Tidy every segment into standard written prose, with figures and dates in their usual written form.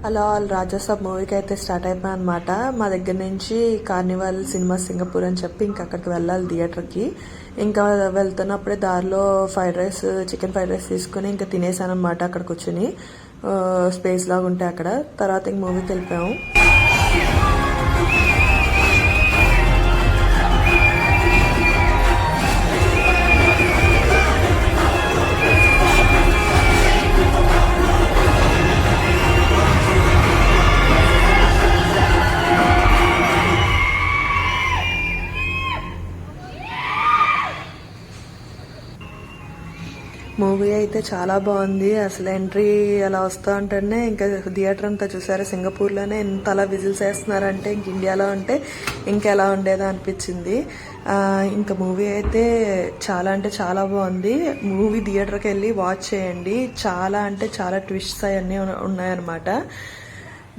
అలా వాళ్ళు రాజాసాబ్ మూవీకి అయితే స్టార్ట్ అయిపోయాయి అనమాట. మా దగ్గర నుంచి కార్నివాల్ సినిమా సింగపూర్ అని చెప్పి ఇంకా అక్కడికి వెళ్ళాలి థియేటర్కి. ఇంకా వెళ్తున్నప్పుడే దారిలో చికెన్ ఫ్రైడ్ రైస్ తీసుకుని ఇంకా తినేసాను అనమాట అక్కడ కూర్చుని, స్పేస్ లాగా ఉంటే అక్కడ. తర్వాత ఇంక మూవీకి వెళ్ళిపోయాము. మూవీ అయితే చాలా బాగుంది. అసలు ఎంట్రీ అలా వస్తూ ఉంటేనే ఇంకా థియేటర్ అంతా చూసారా, సింగపూర్లోనే ఎంత అలా విజిల్స్ వేస్తున్నారంటే ఇంక ఇండియాలో అంటే ఇంకెలా ఉండేదో అనిపించింది. ఇంకా మూవీ అయితే చాలా అంటే చాలా బాగుంది. మూవీ థియేటర్కి వెళ్ళి వాచ్ చేయండి. చాలా అంటే చాలా ట్విస్ట్స్ అవన్నీ ఉన్నాయన్నమాట.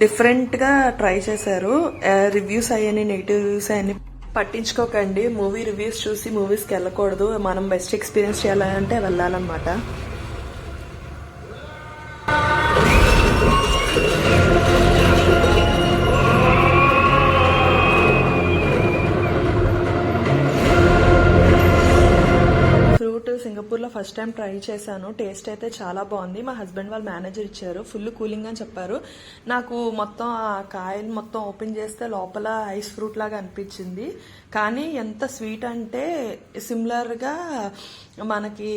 డిఫరెంట్గా ట్రై చేశారు. రివ్యూస్ అవన్నీ, నెగిటివ్ రివ్యూస్ అవన్నీ పట్టించుకోకండి. మూవీ రివ్యూస్ చూసి మూవీస్కి వెళ్ళకూడదు. మనం బెస్ట్ ఎక్స్పీరియన్స్ చేయాలంటే వెళ్ళాలన్నమాట. సింగపూర్లో ఫస్ట్ టైం ట్రై చేశాను. టేస్ట్ అయితే చాలా బాగుంది. మా హస్బెండ్ వాళ్ళ మేనేజర్ ఇచ్చారు. ఫుల్ కూలింగ్ అని చెప్పారు. నాకు మొత్తం ఆ కాయలు మొత్తం ఓపెన్ చేస్తే లోపల ఐస్ ఫ్రూట్ లాగా అనిపించింది. కానీ ఎంత స్వీట్ అంటే సిమిలర్గా మనకి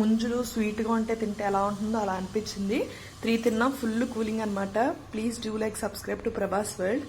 ముంజులు స్వీట్గా ఉంటే తింటే ఎలా ఉంటుందో అలా అనిపించింది. 3 తిన్నాం. ఫుల్ కూలింగ్ అనమాట. Please do like, subscribe to Prabhas world.